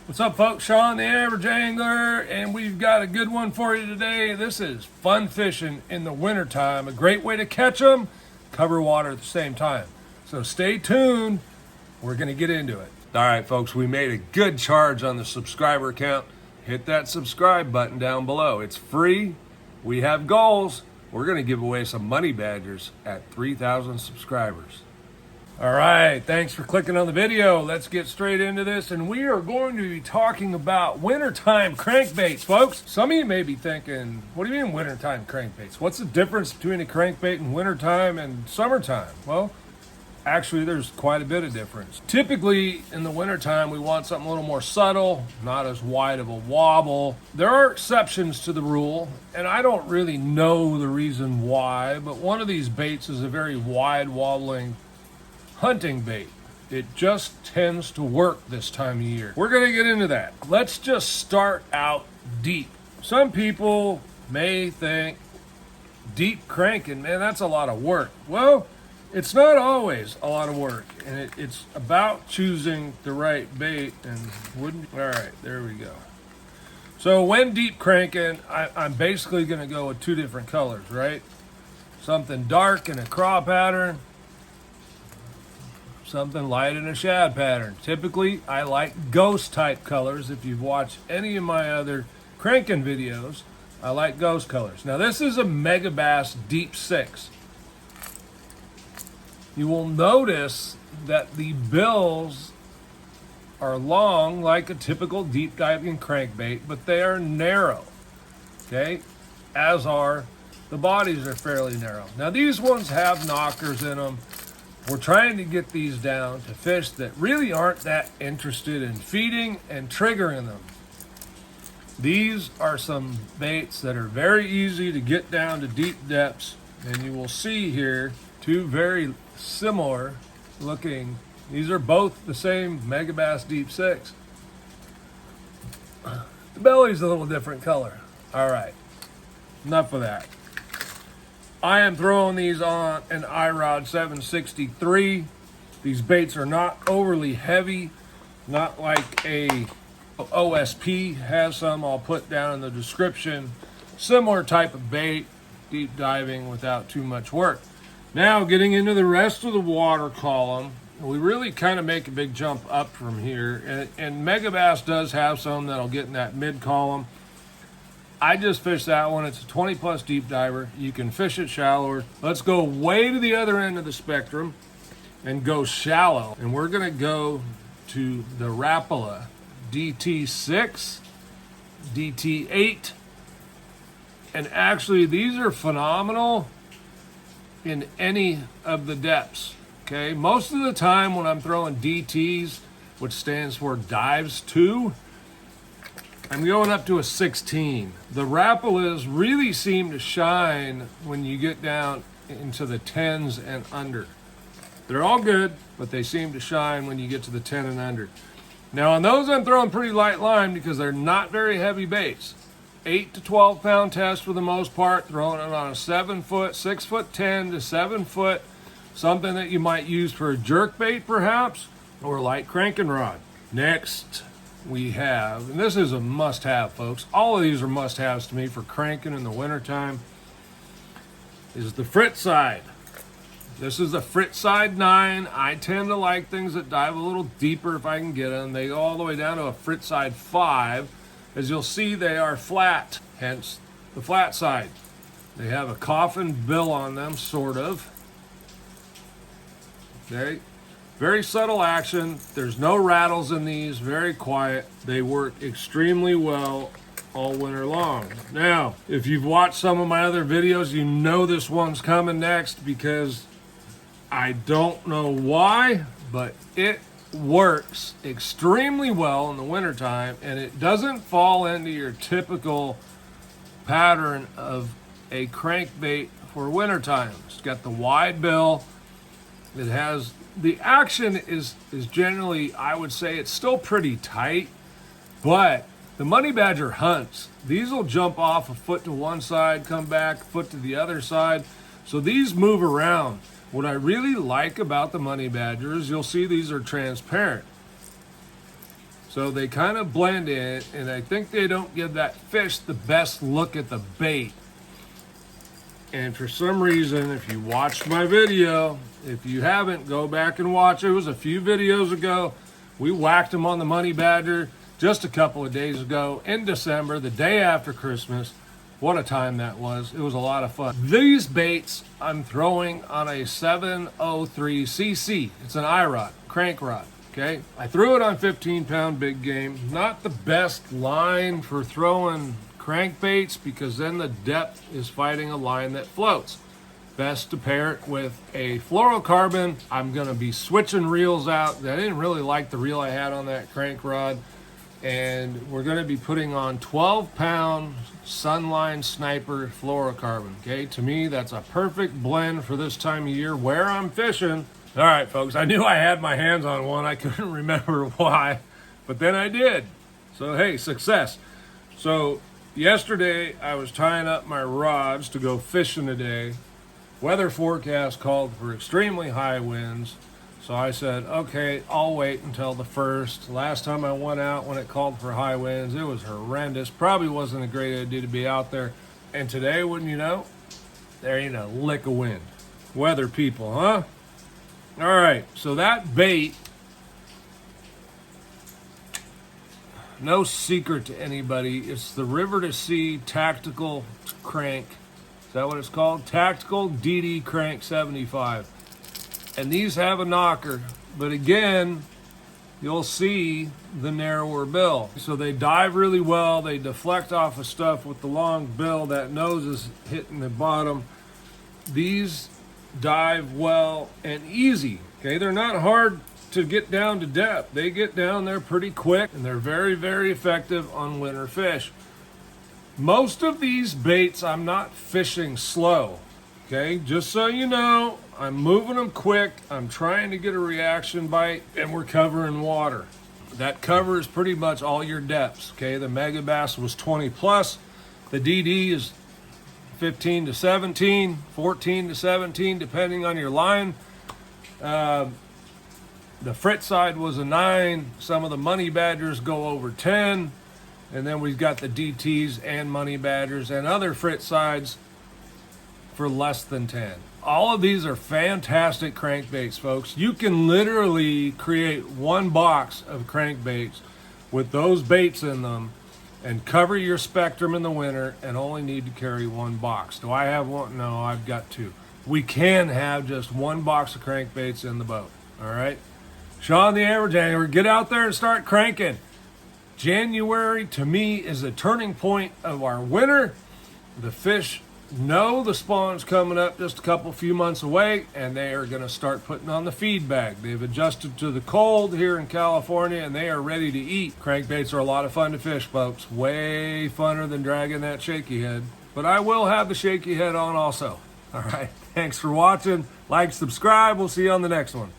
What's up, folks? Sean, the Average Angler, and we've got a good one for you today. This is fun fishing in the wintertime. A great way to catch them, cover water at the same time. So stay tuned. We're going to get into it. All right, folks, we made a good charge on the subscriber count. Hit that subscribe button down below. It's free. We have goals. We're going to give away some money badgers at 3,000 subscribers. All right, thanks for clicking on the video. Let's get straight into this, and we are going to be talking about wintertime crankbaits, folks. Some of you may be thinking, what do you mean wintertime crankbaits? What's the difference between a crankbait in wintertime and summertime? Well, actually, there's quite a bit of difference. Typically, in the wintertime, we want something a little more subtle, not as wide of a wobble. There are exceptions to the rule, and I don't really know the reason why, but one of these baits is a very wide wobbling hunting bait. It just tends to work this time of year. We're going to get into that. Let's just start out deep. Some people may think deep cranking, man, that's a lot of work. Well, it's not always a lot of work, and it's about choosing the right bait. And wouldn't all right, there we go. So when deep cranking, I'm basically going to go with two different colors, right? Something dark in a craw pattern, something light in a shad pattern. Typically, I like ghost type colors. If you've watched any of my other cranking videos, I like ghost colors. Now this is a Megabass Deep Six. You will notice that the bills are long like a typical deep diving crankbait, but they are narrow, okay? As are the bodies are fairly narrow. Now these ones have knockers in them. We're trying to get these down to fish that really aren't that interested in feeding and triggering them. These are some baits that are very easy to get down to deep depths, and you will see here two very similar looking. These are both the same Megabass Deep Six. The belly's a little different color. All right, enough of that. I am throwing these on an iRod 763. These baits are not overly heavy, not like a OSP has some. I'll put down in the description. Similar type of bait, deep diving without too much work. Now getting into the rest of the water column, we really kind of make a big jump up from here. And Megabass does have some that'll get in that mid column. I just fished that one. It's a 20 plus deep diver. You can fish it shallower. Let's go way to the other end of the spectrum and go shallow. And we're gonna go to the Rapala DT 6, DT 8. And actually these are phenomenal in any of the depths, okay? Most of the time when I'm throwing DTs, which stands for dives 2, I'm going up to a 16. The Rapalas really seem to shine when you get down into the 10s and under. They're all good, but they seem to shine when you get to the 10 and under. Now on those I'm throwing pretty light line because they're not very heavy baits. 8 to 12 pound test for the most part, throwing it on a 7 foot, 6 foot 10 to 7 foot, something that you might use for a jerk bait perhaps, or a light cranking rod. Next, we have, and this is a must-have, folks. All of these are must-haves to me for cranking in the wintertime, is the Frittside. This is the Frittside 9. I tend to like things that dive a little deeper if I can get them. They go all the way down to a Frittside 5. As you'll see, they are flat, hence the flat side. They have a coffin bill on them, sort of. Okay. Very subtle action. There's no rattles in these, very quiet. They work extremely well all winter long. Now, if you've watched some of my other videos, you know this one's coming next because I don't know why, but it works extremely well in the wintertime, and it doesn't fall into your typical pattern of a crankbait for wintertime. It's got the wide bill. It has the action is generally, I would say it's still pretty tight, but the money badger hunts. These will jump off a foot to one side, come back, foot to the other side. So these move around. What I really like about the money badger is you'll see these are transparent. So So they kind of blend in, and I think they don't give that fish the best look at the bait. And for some reason, if you watched my video, if you haven't, go back and watch. It was a few videos ago. We whacked them on the Money Badger just a couple of days ago in December, the day after Christmas. What a time that was. It was a lot of fun. These baits I'm throwing on a 703 cc. It's an I-rod, crank rod. Okay, I threw it on 15-pound big game. Not the best line for throwing crankbaits because then the depth is fighting a line that floats. Best to pair it with a fluorocarbon. I'm going to be switching reels out. I didn't really like the reel I had on that crank rod. And we're going to be putting on 12-pound Sunline Sniper fluorocarbon. Okay, to me, that's a perfect blend for this time of year where I'm fishing. All right, folks, I knew I had my hands on one. I couldn't remember why, but then I did. So, hey, success. So, yesterday, I was tying up my rods to go fishing today. Weather forecast called for extremely high winds. So I said, okay, I'll wait until the 1st. Last time I went out when it called for high winds, it was horrendous. Probably wasn't a great idea to be out there. And today, wouldn't you know, there ain't a lick of wind. Weather people, huh? All right, so that bait, no secret to anybody, it's the River to Sea Tactical Crank. Is that what it's called? Tactical DT Crank 75. And these have a knocker, but again, you'll see the narrower bill. So they dive really well, they deflect off of stuff with the long bill, that nose is hitting the bottom. These dive well and easy. Okay, they're not hard to get down to depth. They get down there pretty quick, and they're very, very effective on winter fish. Most of these baits, I'm not fishing slow. Okay, just so you know, I'm moving them quick. I'm trying to get a reaction bite, and we're covering water. That covers pretty much all your depths. Okay, the Megabass was 20 plus. The DT is 15 to 17, 14 to 17, depending on your line. The Frittside was a 9. Some of the Money Badgers go over 10. And then we've got the DTs and Money Badgers and other Fritsides for less than 10. All of these are fantastic crankbaits, folks. You can literally create one box of crankbaits with those baits in them and cover your spectrum in the winter and only need to carry one box. Do I have one? No, I've got 2. We can have just one box of crankbaits in the boat, all right? Sean the Average Angler, get out there and start cranking. January, to me, is the turning point of our winter. The fish know the spawn's coming up just a few months away, and they are going to start putting on the feed bag. They've adjusted to the cold here in California, and they are ready to eat. Crankbaits are a lot of fun to fish, folks. Way funner than dragging that shaky head. But I will have the shaky head on also. All right, thanks for watching. Like, subscribe. We'll see you on the next one.